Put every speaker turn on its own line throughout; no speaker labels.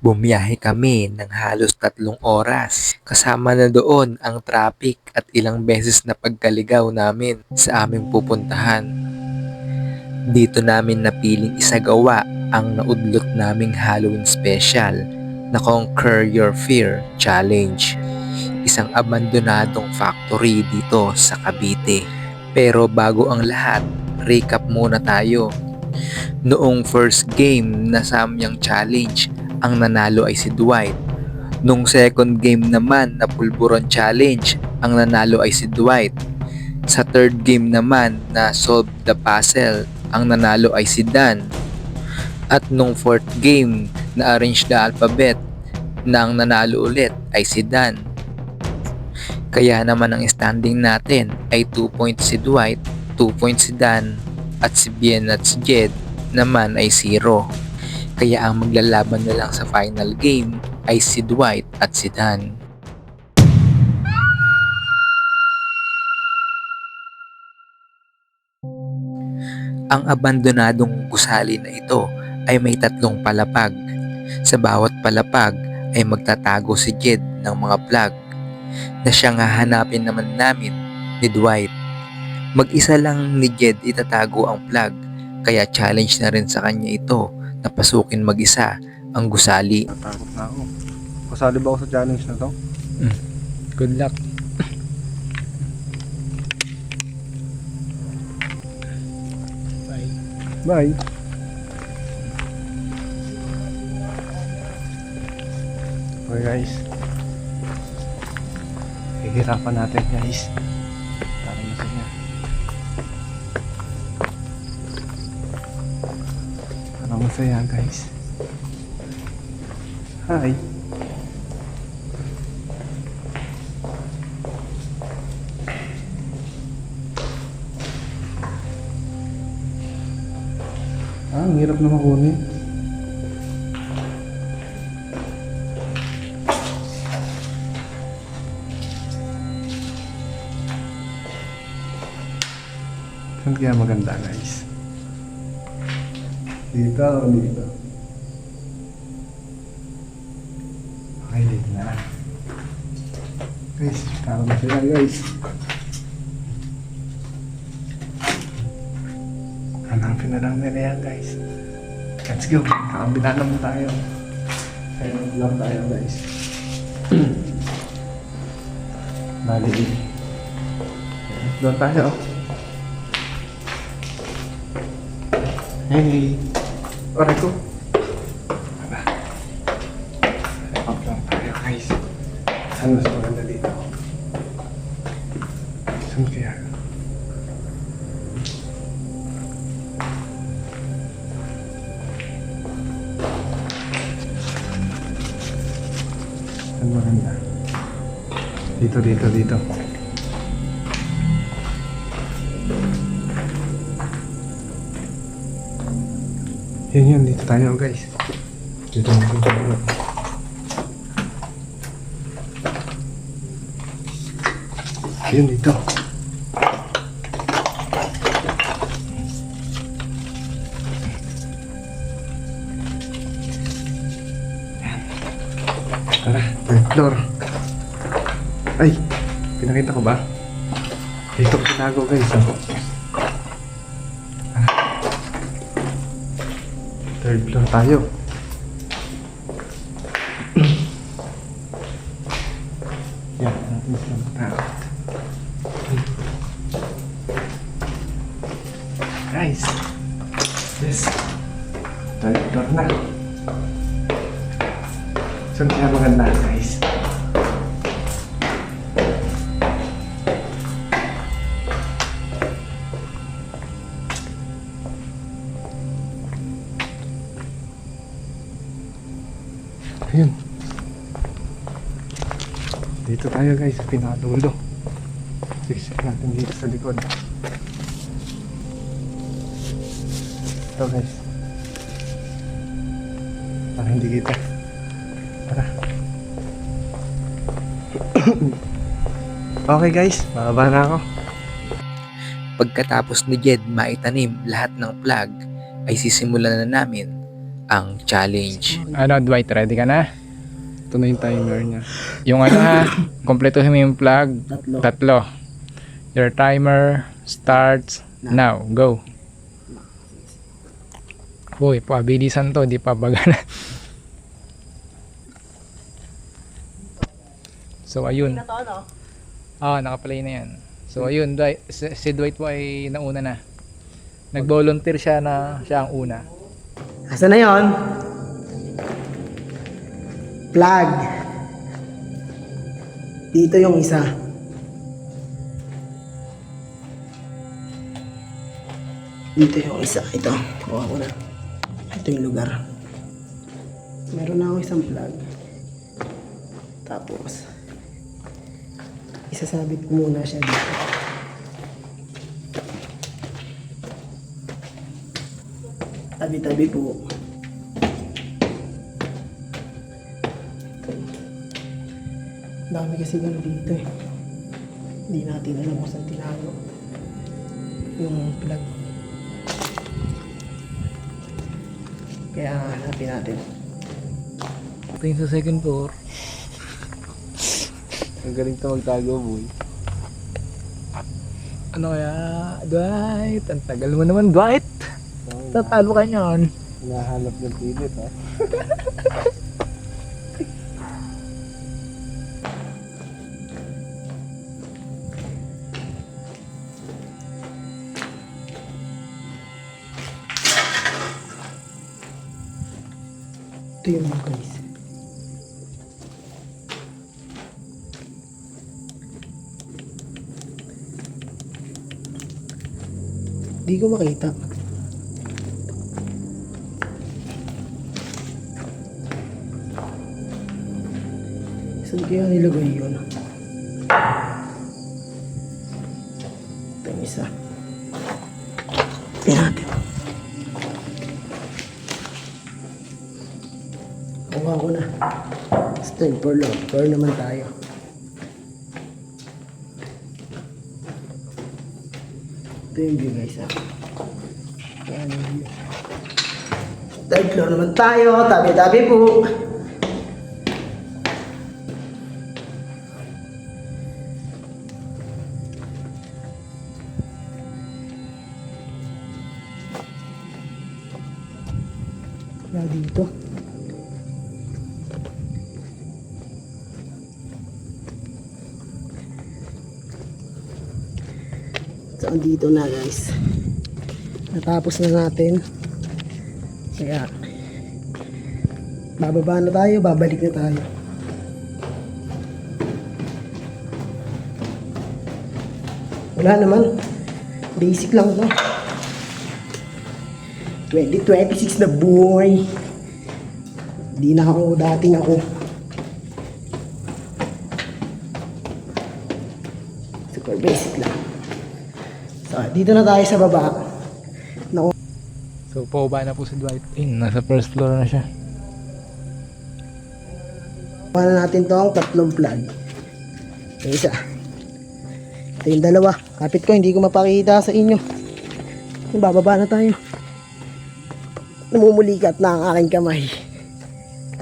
Bumiyahe kami ng halos 3 oras. Kasama na doon ang traffic at ilang beses na pagkaligaw namin sa aming pupuntahan. Dito namin napiling isagawa ang naudlot naming Halloween special na Conquer Your Fear Challenge. Isang abandonadong factory dito sa Cavite. Pero bago ang lahat, recap muna tayo. Noong first game na Samyang Challenge, ang nanalo ay si Dwight. Nung second game naman na Pulburon Challenge, ang nanalo ay si Dwight. Sa third game naman na Solve the Puzzle, ang nanalo ay si Dan. At nung fourth game na Arrange the Alphabet, na ang nanalo ulit ay si Dan. Kaya naman ang standing natin ay 2 points si Dwight, 2 points si Dan, at si Bien at si Jed naman ay 0. Kaya ang maglalaban na lang sa final game ay si Dwight at si Dan. Ang abandonadong gusali na ito ay may 3 palapag. Sa bawat palapag ay magtatago si Jed ng mga plug na siyang hahanapin naman namin ni Dwight. Mag-isa lang ni Jed itatago ang plug, kaya challenge na rin sa kanya ito na pasukin mag-isa ang gusali.
Natakot na ako. Kasali ba ako sa challenge na to?
Good luck.
Bye. Okay guys. Hihirapan natin guys. Para masaya. Para masaya guys. Hi. Ang hirap na makunin. Saan kaya maganda guys? Dito o dito? Okay, dito na. Guys, tama na sila guys. Hanapin na lang nila yan guys. Let's go. Kakabila naman tayo. Kaya lang tayo guys. Bali din. Doon tayo. Hey. Oray ko. Aba. Up lang tayo guys. Saan mas maganda dito? Saan kaya? Saan maganda? Dito. Yan, dito tayo guys. Dito. Yan, dito. Tara, third floor. Ay, pinakita ko ba? Dito ko tinago guys. Third floor tayo. Yan, natin sila matakot. Guys, yes. Third floor na. Saan kaya maganda guys? Ayun. Dito tayo guys, sa pinadulo. Siksik natin dito sa likod. Ito guys. Para hindi kita. Tara. Okay guys, bababa na ako.
Pagkatapos ni Jed maitanim lahat ng plug, ay sisimulan na namin ang challenge.
Ano, Dwight, ready ka na?
Ito na yung timer niya.
Yung ano ha, kompletuhin mo yung plug. Tatlo. Your timer starts now. Go. Uy, pabilisan to, di pa bagana. So, ayun. Nakaplay na yan. So, ayun, si Dwight po ay nauna na. Nag-volunteer siya na siya ang una.
Asa na yon? Plug. Dito yung isa. Dito yung isa. Ito. Kuha ko na. Ito yung lugar. Meron na ako isang plug. Tapos, isasabit ko muna siya dito. Tabi-tabi po. Dami kasi gano'n dito eh. Hindi natin alam kung saan tinago yung plug. Kaya hanapin natin.
Tingin sa second floor.
Ang galing to magtago, boy.
Ano kaya, Dwight? Ang tagal mo naman, Dwight. Tatalo ka niyan.
Hinahanap ng pilit, ha?
Ito yung mga guys. Di ko makita. Saan kaya nilagay yun? Ito yung isa. Tingnan natin. Kuha ko na. Stand for love. For naman tayo. Ito yung view guys ha. Yan yung view. Third floor naman tayo. Tabi-tabi po. Wala dito. So, andito na guys. Natapos na natin. Kaya, bababa na tayo, babalik na tayo. Wala naman. Basic lang to. 2026 na boy. Hindi na ako dating ako. Super basic lang. So, dito na tayo sa baba.
So, pababa na po si Dwight. Nasa first floor na siya.
Kuha na natin tong tatlong plug. Yung isa. Ito yung dalawa. Kapit ko, hindi ko mapakita sa inyo. Bababa na tayo. Namumulikat na ang aking kamay.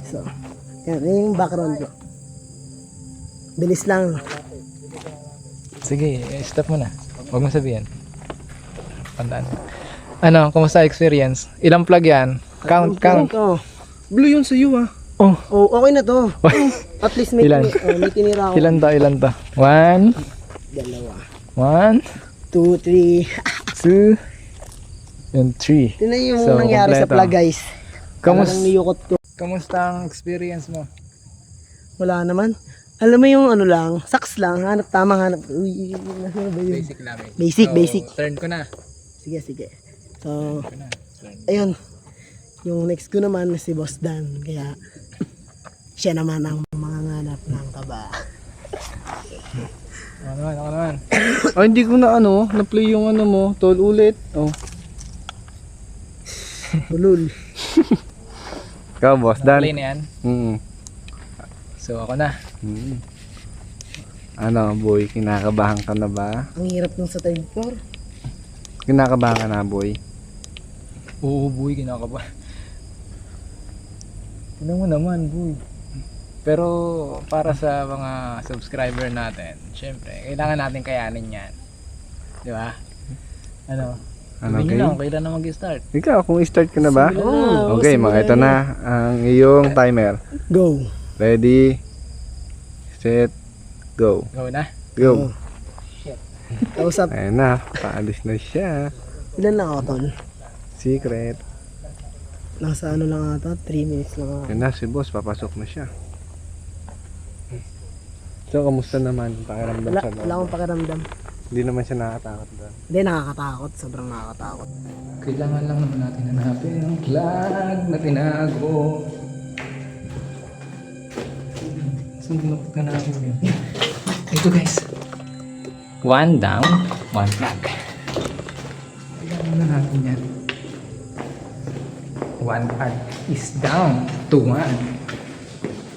So, yan yung background ko. Bilis lang.
Sige, stop mo na. Huwag mo sabihin. Pandaan. Ano, kumusta experience? Ilang plug yan? Count.
Oh.
Blue yun sa iyo, ah.
Oh,
Oh, okay na to. At least may,
Ilan?
may tinira ako.
ilan to? 1,
Dalawa.
1,
2, 3.
2, and 3.
Ito na yung
So,
nangyari sa
kompleto.
plug guys. Talagang niyukot ko.
Kamusta ang experience mo?
Wala naman. Alam mo yung ano lang, saks lang, hanap tamang hanap. Uy, ano ba yun?
Basic lang.
Basic.
Turn ko na.
Sige. So, ayun. Yung next ko naman si Boss Dan. Kaya, siya naman ang mga nganap ng kaba.
Ako naman.
Ay, hindi ko na na-play yung mo. Tol ulit. Oh.
Ulul.
Ikaw, boss,
Play na yan. So, ako na.
Ano, boy, kinakabahan ka na ba?
Ang hirap nung sa third floor.
Kinakabahan ka na, boy.
Oo, boy, kinakaba. Tignan mo naman, boy. Pero para sa mga subscriber natin, syempre, kailangan natin kayanin yan. Di ba? Ano?
Ano,
Sabihin
okay?
lang, kailan na mag-start?
Ikaw, kung start ka na ba?
Simulan na.
Okay,
Simulan
mga ito na ang iyong timer.
Go.
Ready, set, go.
Go na?
Go.
Kausap.
Ayan na, paalis na siya.
Ilan lang ako, tol?
Secret.
Nasa ano lang ata, 3 minutes lang ako.
Ayan na, si boss, papasok na siya. So, kamusta naman? Pakiramdam
Wala,
sa loob?
wala akong pakiramdam.
Hindi naman siya nakakatakot doon.
Hindi, nakakatakot. Sobrang nakakatakot.
Kailangan lang naman natin hanapin ang flag na tinago. Saan tinukot ka natin yun? Ito guys. One down, one flag. Kailangan na natin yan. One flag is down to one.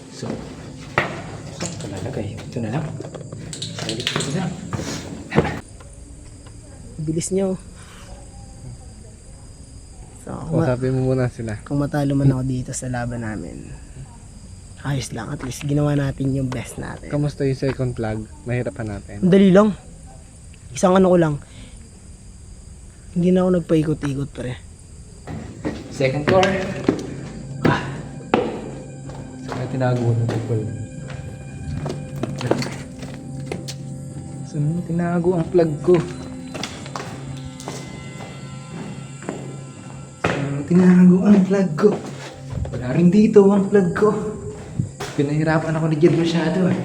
So, saan ito lalagay? Ito na lang. Ito na lang.
Bilis nyo. So,
Kausapin mo muna sila.
kung matalo man ako dito sa laban namin, ayos lang. At least ginawa natin yung best natin.
Kamusta yung second flag? Mahirapan natin.
Ang dali lang. Isang ano ko lang. Hindi na ako nagpaikot-ikot pre.
Second floor. Saan tinago ng people? Saan tinago ang plug ko? Saan tinago ang plug ko? Wala rin dito ang plug ko. Pinahirapan ako ni Jed masyado eh.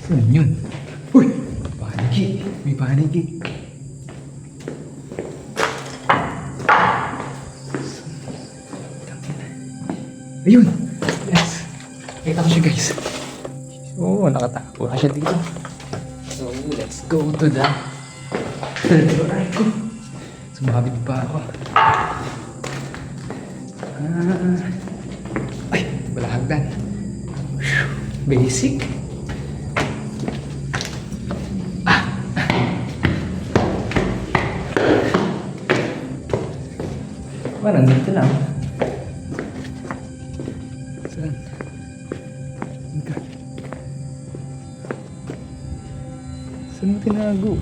Saan yun? Uy! Paniki! May paniki! Ayun! Yes! Kita ko siya guys. Oo, nakatago na siya dito. So, let's go to the third floor ko. Sumabit pa ako. Ay, wala hagdan. Basic. Parang dito lang. Saan? Saan mo tinago?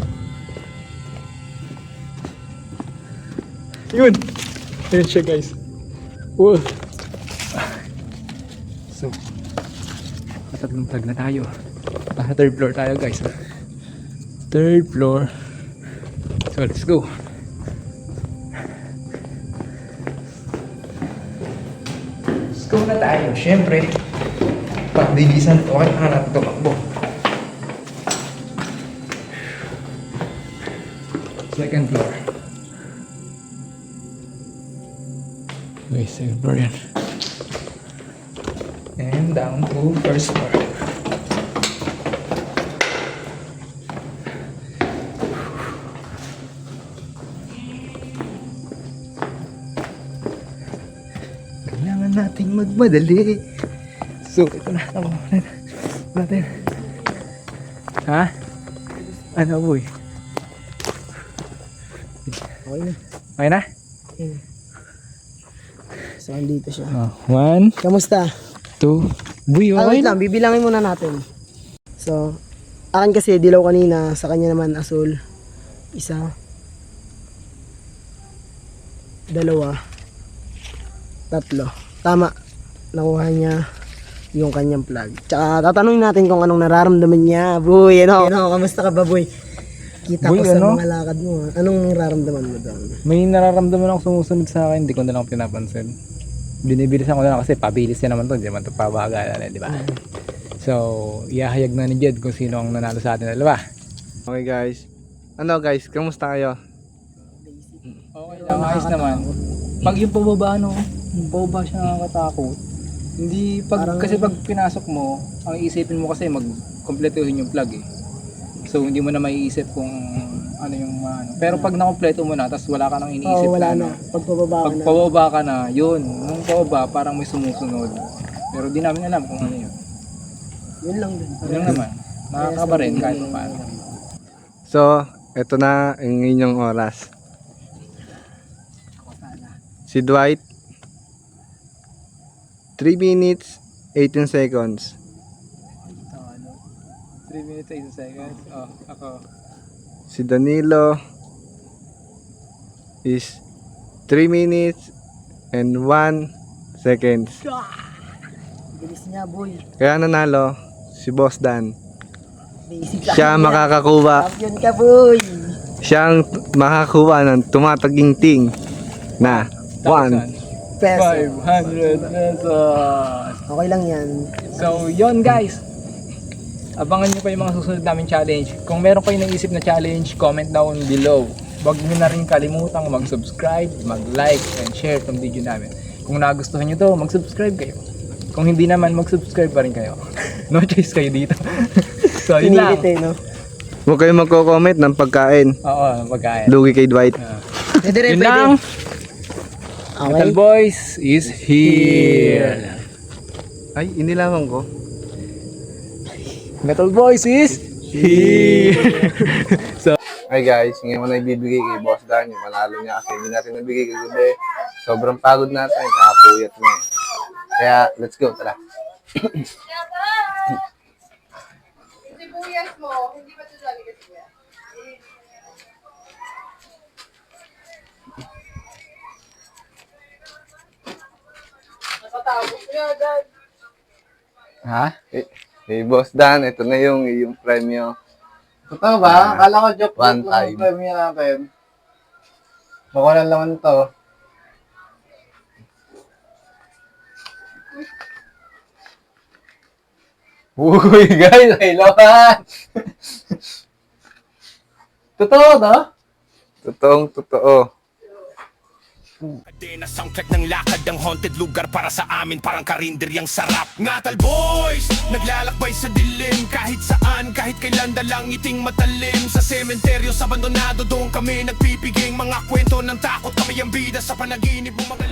Yun! Ayun siya guys. Wow! So, katatlong plug na tayo. Third floor tayo guys. Third floor. So, let's go. Let's go na tayo. Siyempre, pagdilisan to, kailangan natin tumakbo. Second floor. Okay, second floor yan. And down to first floor. Kailangan nating magmadali. So, ito na. Natin. Ha? Ano, boy?
Okay na.
Okay na?
Okay. So, andito siya.
One,
Kamusta?
two, boy,
Ah,
okay
wait
na.
lang, bibilangin muna natin. So, akin kasi dilaw kanina, sa kanya naman asul. Isa. Dalawa. Tatlo. Tama. Nakuha niya yung kanyang plug. Tsaka tatanungin natin kung anong nararamdaman niya. Boy, kamusta ka ba, boy? Kita
Boy,
ko sa
ano?
mga lakad mo. Anong nararamdaman mo doon?
May nararamdaman ako sumusunod sa akin, hindi ko na lang pinapansin. Binibilisan ko na lang kasi pabilis yan naman to, hindi naman to pabagalan, di ba? So, iahayag na ni Jed kung sino ang nanalo sa atin dalawa.
Okay guys. Ano guys, kamusta kayo?
Okay lang, ayos naman. Pag yung pababa, no? Yung pababa siya nakakatakot. Hindi, kasi pag pinasok mo, ang iisipin mo kasi mag-kompletuhin yung plug eh. So, hindi mo na maiisip kung ano yung ano. Pero pag nakompleto mo na, tapos wala ka nang iniisip
Oo, wala
na,
na. Pagpababa ka
pag
na.
pababa ka na, yun. Nung pababa, parang may sumusunod. Pero di namin alam kung ano yun.
Yun lang din.
Yun lang naman. Nakakaba rin kahit pa paano.
So, eto na ang inyong oras. Si Dwight, 3 minutes, 18 seconds.
Ano? 3 minutes, 8 seconds. Oh, ako.
Si Danilo is 3 minutes and 1 seconds.
Bilis niya, boy.
Kaya nanalo si Boss Dan.
Basic
Siya
lang yan.
makakakuha,
Champion ka, boy.
siyang makakakuha ng tumataginting na 1.
Peso.
500 pesos.
Okay lang yan.
So, yon guys. Abangan nyo pa yung mga susunod namin challenge. Kung meron kayo naisip na challenge, comment down below. Huwag nyo na rin kalimutang mag-subscribe, mag-like, and share itong video namin. Kung nagustuhan nyo to, mag-subscribe kayo. Kung hindi naman, mag-subscribe pa rin kayo. No choice kayo dito. So, yun lang.
Pinilit no?
Huwag kayo magko-comment ng pagkain.
Oo, pagkain.
Lugi kay Dwight.
Pwede rin,
Yun
pwede.
lang.
Okay.
Metal Boys is here.
Ay, inilaman ko.
Metal Boys is here.
Hi guys, ngayon ko na ibibigay kay Boss Dan yung panalo niya kasi hindi natin nabigay kay gabi. Sobrang pagod natin, kakapuyat niya. Kaya, let's go, tara.
Sibuyas mo, hindi ba ito lagi ka sibuyas? Nakatapos niya agad.
Ha? Hey, Boss Dan, ito na yung premyo.
Totoo ba? Akala ko joke
One
lang
time.
ang premium natin. Mawalan naman to.
Uy, guys, kailangan!
Totoo, no?
Totoong totoo.
Kadena soundtrack ng lakad ng haunted lugar para sa amin parang karinderyang sarap. Natal Boys, naglalakbay sa dilim kahit saan, kahit kailan dalang iting matalim. Sa sementeryo, sa abandonado doon kami nagpipiging mga kwento ng takot. Kami ang bida sa panaginip ng mga